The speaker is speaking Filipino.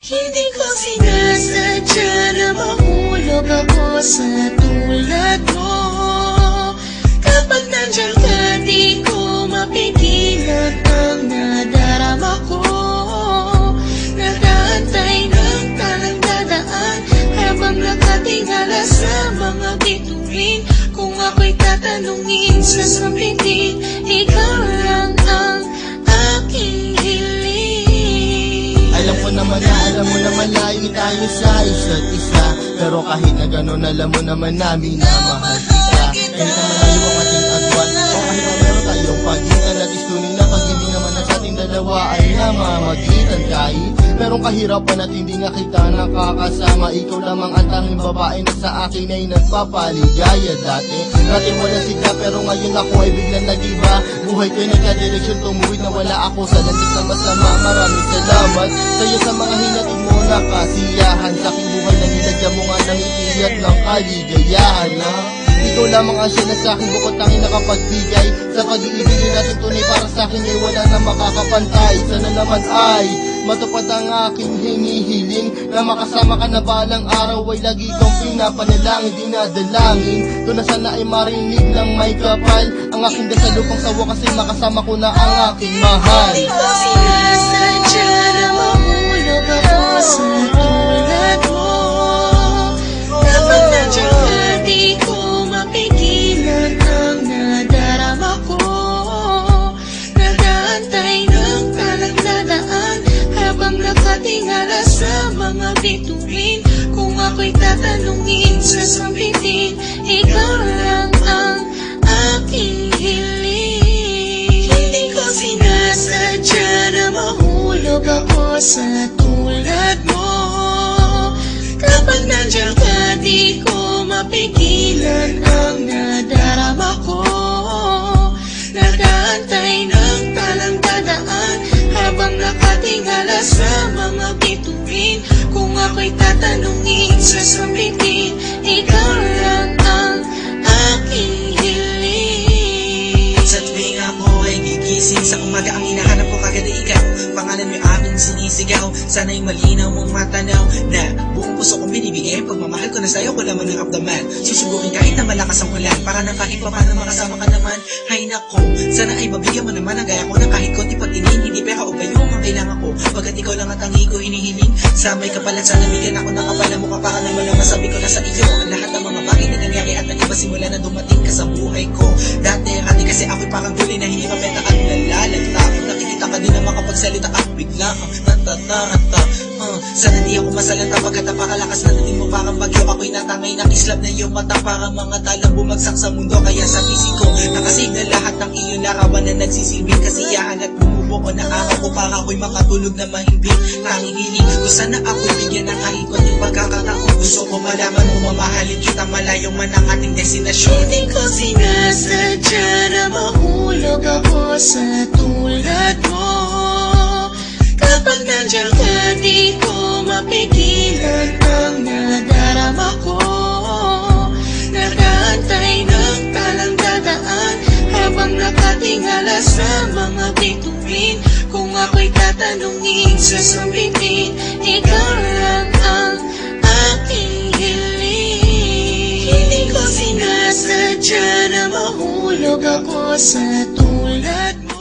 Hindi ko sinasadya na mahulog ako sa tulad mo. Kapag nandiyan ka, di ko mapigilan ang nadarama ko. Nag-aantay ng talang dadaan habang nakatingala sa mga bituin. Kung ako'y tatanungin, sasabihin, ikaw lang ang aking hiling. Alam mo naman layo tayo sa isa't isa. Pero kahit na gano'n, alam mo naman namin na mahal kita. Kahit na malayo ang ating agwan, o kahit na meron tayong pagitan, at istunin na pag hindi naman ang sa ating dalawa ay namamagitan. Kahit merong kahirapan at hindi nga kita nakakasama, ikaw lamang ang tanging babae na sa akin ay nagpapaligaya. Dati wala sika, pero ngayon ako ay biglang nag-iba. Buhay ko'y nagka-direksyon, tumuwid na wala ako sa landas na masama. Maraming salamat sa'yo sa mga hinatid mo na kasiyahan. Sa aking buhay na nilagyan mo nga ng ngiti at ng kaligayahan, ha? Ikaw lamang ang siya na sa'kin bukod tanging nakapagbigay. Sa pag-iibigin natin tunay para sa'kin ay wala na makakapantay. Sana naman ay matupad ang aking hinihiling, na makasama ka na balang araw ay lagi kong pinapanalangin, dinadalangin to na sana ay marinig ng may kapal ang aking dasal upang sa wakas ay makasama ko na ang aking mahal. Hindi ko sinasadya na mahulog ako sa tulad mo. Kapag nandiyan ka, di ko mapigilan ang nadarama ko. Nag-aantay ng talang dadaan habang nakatingala sa mga bituin. Kung ako'y tatanungin, sasabihin, ikaw lang ang aking hiling. Hindi ko sinasadya na mahulog ako sa tulad mo. Kapag nandiyan ka, di ko mapigilan ang nadarama ko. Nag-aantay ng talang dadaan habang nakatingala sa mga bituin. Kung ako'y tatanungin, sasabihin, ikaw lang ang aking hiling. Sa tuwing ako ay gigising sa umaga, ang hinahanap ko kagad ay ikaw. Pangalan mo yung aming sinisigaw, sana'y malinaw mong matanaw na buong puso kong binibigay. Pagmamahal ko na sa'yo, ko naman ang abdaman. Susubukin kahit na malakas ang ulan, para nang kahit pa paano makasama ka naman. Hay nako, sana ay mabigyan mo naman ang gaya ko na kahit konti pagtingin. Hindi pera o gayo ang kailangan ko, pagkat ikaw lang ang tangi ko hinihiling. Sa may kapalan, sana bigyan ako ng kapala mo, para naman ang masabi ko na sa iyo ang lahat ng mga bagay na nangyari at nag-iba simula na dumating ka sa buhay ko. Dati kasi ako'y parang gulay na hindi mapeta at nalalagta. Nakikita ka din na makapagsalita at bigla kang natatarata. Sana di ako masalanta pagkat napakalakas na dating mo parang bagyo. Ako'y natangay ng islap na iyong mata, parang mga talang bumagsak sa mundo. Kaya sa pisiko, nakasignal lahat ng iyong larawan na nagsisilbing kasiyahan at bumubuo na araw ko para ako'y makatulog na mahimbing. Tanging hiling ko sana ako'y bigyan ng kahit konting pagkakataon. Gusto ko malaman mo mamahalin kita malayong man ang ating destinasyon. Hindi ko sinasadya na mahulog ako sa tulad mo. Kapag nandiyan ka, di ko mapigilan ang nadarama ko. Nag-aantay ng talang dadaan habang nakatingala sa mga bituin. Kung ako'y tatanungin, sasabihin, ikaw lang ang aking hiling. Hindi ko sinasadya na mahulog ako sa tulad mo.